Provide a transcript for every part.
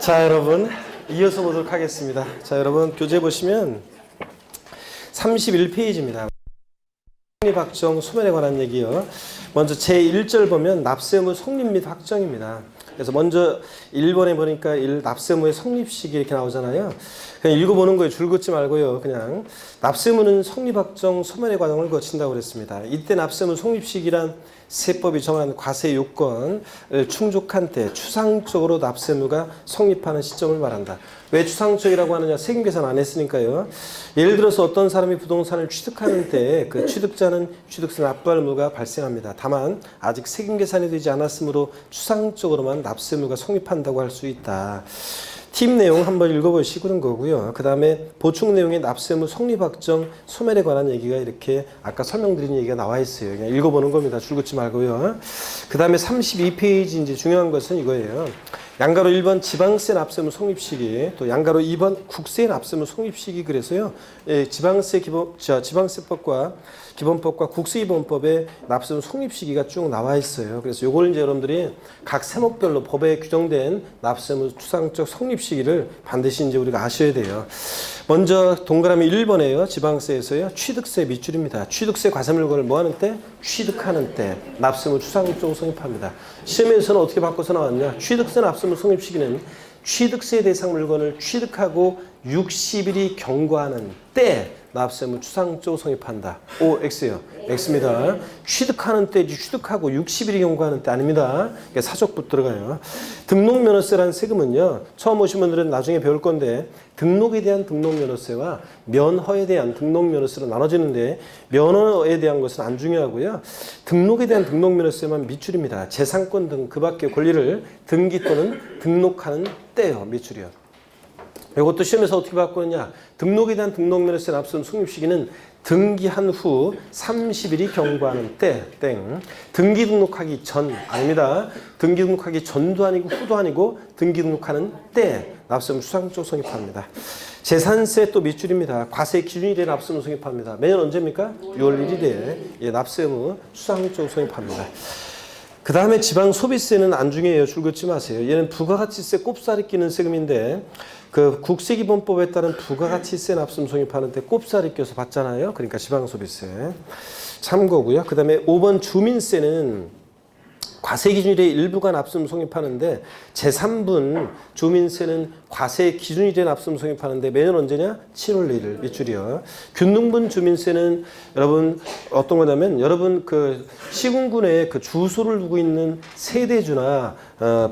자, 여러분 이어서 보도록 하겠습니다. 자, 여러분 교재 보시면 31페이지입니다. 성립 확정 소멸에 관한 얘기요. 먼저 제1절 보면 납세의무 성립 및 확정입니다. 그래서 먼저 1번에 보니까 납세의무의 성립식이 이렇게 나오잖아요. 그냥 읽어보는 거예요. 줄 긋지 말고요. 그냥 납세의무는 성립 확정 소멸의 과정을 거친다고 그랬습니다. 이때 납세의무 성립식이란 세법이 정한 과세 요건을 충족한 때 추상적으로 납세의무가 성립하는 시점을 말한다. 왜 추상적이라고 하느냐? 세금 계산 안 했으니까요. 예를 들어서 어떤 사람이 부동산을 취득하는 때 그 취득자는 취득세 납부할 의무가 발생합니다. 다만 아직 세금 계산이 되지 않았으므로 추상적으로만 납세의무가 성립한다고 할 수 있다. 팁 내용 한번 읽어보시고 그런 거고요. 그 다음에 보충 내용의 납세의무 성립 확정 소멸에 관한 얘기가 이렇게 아까 설명드린 얘기가 나와 있어요. 그냥 읽어보는 겁니다. 줄 긋지 말고요. 그 다음에 32페이지 이제 중요한 것은 이거예요. 양가로 1번 지방세 납세의무 성립시기, 또 양가로 2번 국세 납세의무 성립시기. 그래서요, 지방세법과 기본법과 국세기본법에 납세의무 성립시기가 쭉 나와 있어요. 그래서 요걸 이제 여러분들이 각 세목별로 법에 규정된 납세의무 추상적 성립시기를 반드시 이제 우리가 아셔야 돼요. 먼저 동그라미 1번에요. 지방세에서요. 취득세 밑줄입니다. 취득세 과세물건을 뭐 하는 때? 취득하는 때 납세의무 추상적 성립합니다. 시험에서는 어떻게 바꿔서 나왔냐? 취득세 납세의무 성립시기는 취득세 대상 물건을 취득하고 60일이 경과하는 때 납세의무 추상적 성립한다. O, X요. X입니다. 취득하는 때 취득하고 60일이 경과하는 때 아닙니다. 사적부 들어가요. 등록면허세라는 세금은요. 처음 오신 분들은 나중에 배울 건데 등록에 대한 등록면허세와 면허에 대한 등록면허세로 나눠지는데 면허에 대한 것은 안 중요하고요. 등록에 대한 등록면허세만 밑줄입니다. 재산권 등 그 밖의 권리를 등기 또는 등록하는 때요. 밑줄이요. 이것도 시험에서 어떻게 바꾸느냐. 등록에 대한 등록면허세 납세의무 성립시기는 등기한 후 30일이 경과하는 때, 땡. 등기 등록하기 전, 아닙니다. 등기 등록하기 전도 아니고 후도 아니고 등기 등록하는 때 납세의무 추상적 성립합니다. 재산세 또 밑줄입니다. 과세 기준일에 납세의무 성립합니다. 매년 언제입니까? 6월 1일에 납세의무 추상적 성립합니다. 그 다음에 지방소비세는 안 중요해요. 줄 긋지 마세요. 얘는 부가가치세 꼽살이 끼는 세금인데 그 국세기본법에 따른 부가가치세 납세의무 성립하는데 꼽살이 껴서 받잖아요. 그러니까 지방소비세 참고고요. 그 다음에 5번 주민세는 과세기준일에 일부가 납세의무 성립하는데 제3분 주민세는 과세기준일에 납세의무 성립하는데 매년 언제냐? 7월 1일 밑줄이요. 균등분 주민세는 여러분 어떤 거냐면 여러분 그 시군군에 그 주소를 두고 있는 세대주나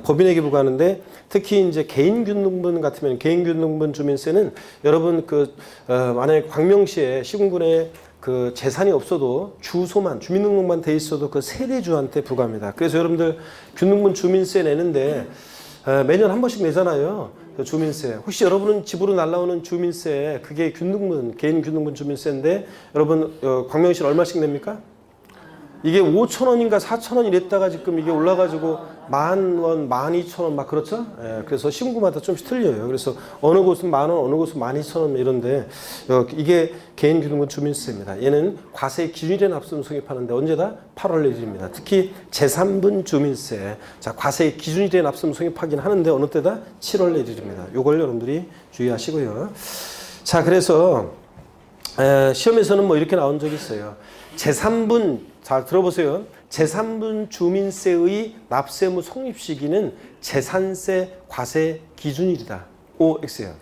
법인에게 부과하는데 특히 이제 개인균등분 같으면 개인균등분 주민세는 여러분 만약에 광명시에 시군군에 그 재산이 없어도 주소만 주민등록만 돼 있어도 그 세대주한테 부과합니다. 그래서 여러분들 균등분 주민세 내는데 매년 한 번씩 내잖아요. 그 주민세. 혹시 여러분은 집으로 날라오는 주민세 그게 균등분 개인 균등분 주민세인데 여러분 광명시는 얼마씩 냅니까? 이게 5,000원인가 4,000원 이랬다가 지금 이게 올라가지고 10,000원, 12,000원 막 그렇죠? 예, 그래서 시군구마다 좀씩 틀려요. 그래서 어느 곳은 10,000원, 어느 곳은 12,000원 이런데 이게 개인균등분 주민세입니다. 얘는 과세 기준일에 납세의무 성립하는데 언제다? 8월 1일입니다. 특히 제3분 주민세. 자, 과세 기준일에 납세의무 성립하긴 하는데 어느 때다? 7월 1일입니다. 요걸 여러분들이 주의하시고요. 자, 그래서 시험에서는 뭐 이렇게 나온 적이 있어요. 제3분 잘 들어보세요. 제3분 주민세의 납세의무 성립 시기는 재산세 과세 기준일이다. O, X요.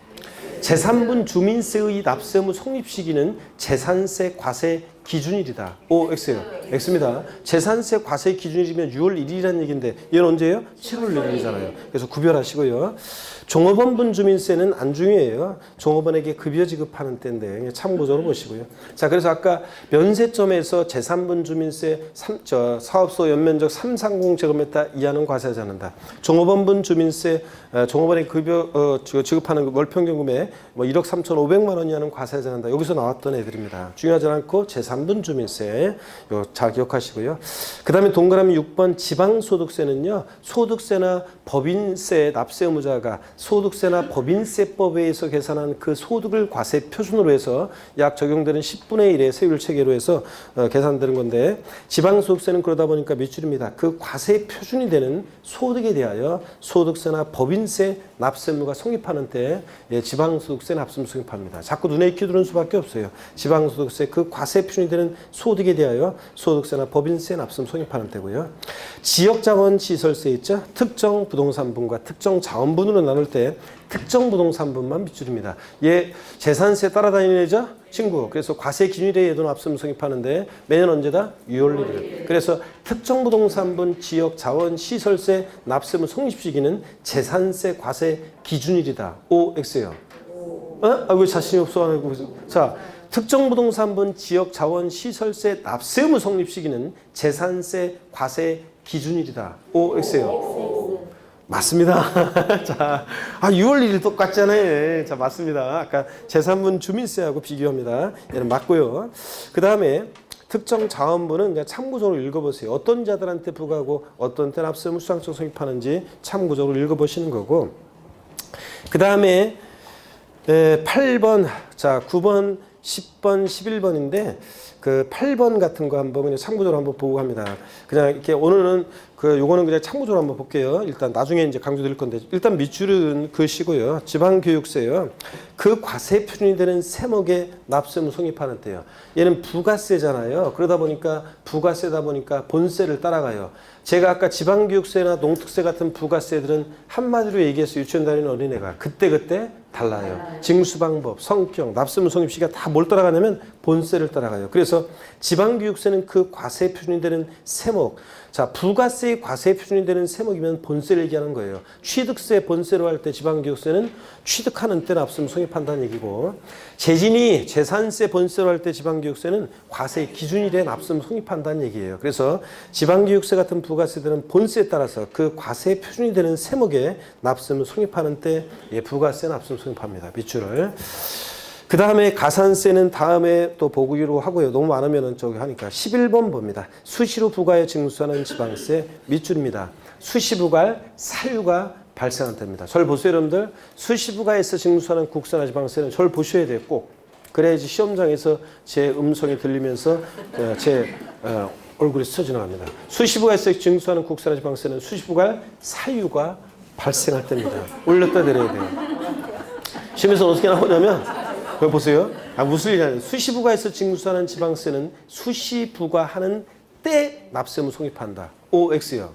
제3분 주민세의 납세의무 성립 시기는 재산세 과세 기준일이다. O, X요. X입니다. 재산세 과세 기준일이면 6월 1일이라는 얘기인데 얘는 언제예요? 7월 1일이잖아요. 그래서 구별하시고요. 종업원분 주민세는 안 중요해요. 종업원에게 급여 지급하는 때인데 참고적으로 보시고요. 자, 그래서 아까 면세점에서 제3분 주민세 사업소 연면적 330 제곱미터 이하는 과세하지 않는다. 종업원분 주민세 종업원에게 급여 지급하는 월평균 금액 뭐 1억 3,500만 원 이하는 과세하지 않는다. 여기서 나왔던 애들입니다. 중요하지 않고 제3분 주민세 잘 기억하시고요. 그 다음에 동그라미 6번 지방소득세는요. 소득세나 법인세 납세 의무자가 소득세나 법인세법에 의해서 계산한 그 소득을 과세 표준으로 해서 약 적용되는 10분의 1의 세율 체계로 해서 계산되는 건데 지방소득세는 그러다 보니까 밑줄입니다. 그 과세 표준이 되는 소득에 대하여 소득세나 법인세 납세무가 성립하는 때 지방소득세 납세무 성립합니다. 자꾸 눈에 익히 들어오는 수밖에 없어요. 지방소득세 그 과세 표준이 되는 소득에 대하여 소득세나 법인세 납세무 성립하는 때고요. 지역자원시설세 있죠. 특정 부동산분과 특정 자원분으로 나눌 때 특정 부동산분만 밑줄입니다. 얘 재산세 따라다니는 애죠? 친구. 그래서 과세 기준일에 얘도 납세무 성립하는데 매년 언제다? 6월 1일. 그래서 특정 부동산분 지역 자원 시설세 납세무 성립 시기는 재산세 과세 기준일이다. OX예요. 왜 자신이 없어? 자, 특정 부동산분 지역 자원 시설세 납세무 성립 시기는 재산세 과세 기준일이다. OX예요. 맞습니다. 자, 6월 1일 똑같잖아요. 자, 맞습니다. 아까 재산분 주민세하고 비교합니다. 얘는 맞고요. 그 다음에 특정 자원분은 그냥 참고적으로 읽어보세요. 어떤 자들한테 부과하고 어떤 때 납세무 수당적 성립하는지 참고적으로 읽어보시는 거고. 그 다음에 8번, 자, 9번, 10번, 11번인데 그 8번 같은 거 한번 그냥 참고적으로 한번 보고 갑니다. 그냥 이렇게 오늘은 요거는 그냥 참고적으로 한번 볼게요. 일단 나중에 이제 강조드릴 건데 일단 밑줄은 글씨고요. 지방교육세요. 그 과세 표준이 되는 세목의 납세무 성립하는 때요. 얘는 부가세잖아요. 그러다 보니까 부가세다 보니까 본세를 따라가요. 제가 아까 지방교육세나 농특세 같은 부가세들은 한마디로 얘기해서 유치원 다니는 어린애가 그때그때 달라요. 징수방법, 성격, 납세무 성립 시기가 다 뭘 따라가냐면 본세를 따라가요. 그래서 지방교육세는 그 과세 표준이 되는 세목. 자, 부가세의 과세 표준이 되는 세목이면 본세를 얘기하는 거예요. 취득세 본세로 할 때 지방교육세는 취득하는 때 납세무 성립한다는 얘기고, 재진이 재산세 본세로 할 때 지방교육세는 과세 기준일에 납세무 성립한다는 얘기예요. 그래서 지방교육세 같은 부가세들은 본세에 따라서 그 과세 표준이 되는 세목에 납세무 성립하는 때 부가세 납세무 성립합니다. 밑줄을. 그 다음에 가산세는 다음에 또 보기로 하고요. 너무 많으면 저기 하니까 11번 봅니다. 수시로 부과에 징수하는 지방세 밑줄입니다. 수시 부과할 사유가 발생한 때입니다. 절 보세요, 여러분들. 수시 부과에서 징수하는 국세나 지방세는 절 보셔야 돼요, 꼭. 그래야지 시험장에서 제 음성이 들리면서 제 얼굴이 스쳐 지나갑니다. 수시 부과에서 징수하는 국세나 지방세는 수시 부과할 사유가 발생할 때입니다. 올렸다 내려야 돼요. 시험에서 어떻게 나오냐면 여기 보세요. 무슨 얘기냐면 수시 부과에서 징수하는 지방세는 수시 부과하는 때 납세무 성립한다. OX요.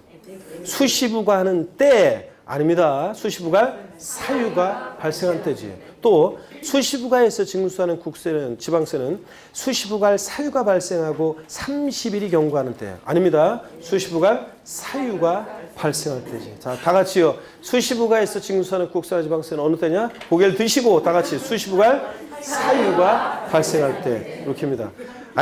수시 부과하는 때 아닙니다. 수시 부과할 사유가 발생한 때지. 또 수시 부과에서 징수하는 국세는 지방세는 수시 부과할 사유가 발생하고 30일이 경과하는 때 아닙니다. 수시 부과할 사유가 발생할 때지. 자, 다 같이요. 수시 부과에서 징수하는 국세나 지방세는 어느 때냐? 고개를 드시고 다 같이 수시 부과할 사유가 발생할 때 이렇게입니다.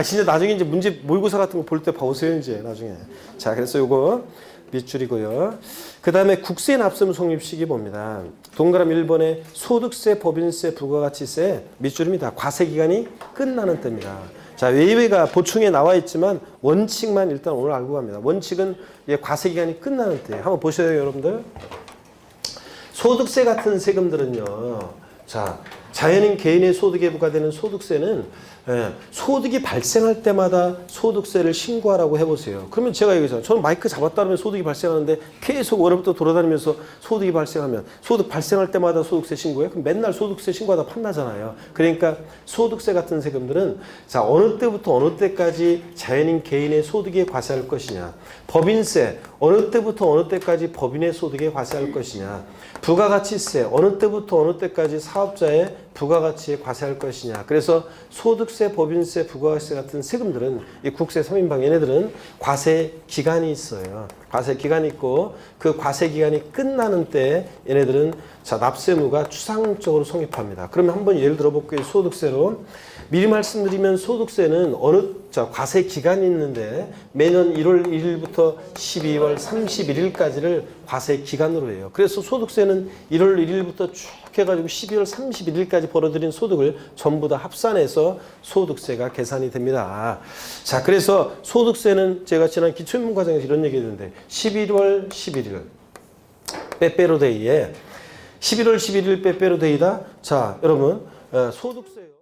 진짜 나중에 이제 문제 모의고사 같은 거 볼 때 봐보세요 이제 나중에. 자, 그래서 요거 밑줄이고요. 그 다음에 국세 납세무 성립 시기 봅니다. 동그라미 1번에 소득세, 법인세, 부가가치세 밑줄입니다. 과세 기간이 끝나는 때입니다. 자, 외외가 보충에 나와 있지만 원칙만 일단 오늘 알고 갑니다. 원칙은 과세 기간이 끝나는 때. 한번 보셔요, 여러분들. 소득세 같은 세금들은요. 자, 자연인 개인의 소득에 부과되는 소득세는 소득이 발생할 때마다 소득세를 신고하라고 해보세요. 그러면 제가 얘기했잖아요. 저는 마이크 잡았다 하면 소득이 발생하는데 계속 월요일부터 돌아다니면서 소득이 발생하면 소득 발생할 때마다 소득세 신고해? 그럼 맨날 소득세 신고하다 판나잖아요. 그러니까 소득세 같은 세금들은 자, 어느 때부터 어느 때까지 자연인 개인의 소득에 과세할 것이냐. 법인세 어느 때부터 어느 때까지 법인의 소득에 과세할 것이냐. 부가가치세 어느 때부터 어느 때까지 사업자의 부가가치에 과세할 것이냐. 그래서 소득세, 법인세, 부가가치세 같은 세금들은 이 국세 3인방 얘네들은 과세 기간이 있어요. 과세 기간이 있고 그 과세 기간이 끝나는 때 얘네들은 자, 납세무가 추상적으로 성립합니다. 그러면 한번 예를 들어볼게요. 소득세로. 미리 말씀드리면 소득세는 과세 기간이 있는데 매년 1월 1일부터 12월 31일까지를 과세 기간으로 해요. 그래서 소득세는 1월 1일부터 쭉 해가지고 12월 31일까지 벌어들인 소득을 전부 다 합산해서 소득세가 계산이 됩니다. 자, 그래서 소득세는 제가 지난 기초인문 과정에서 이런 얘기 했는데 11월 11일 빼빼로데이에 11월 11일 빼빼로데이다. 자, 여러분 소득세요.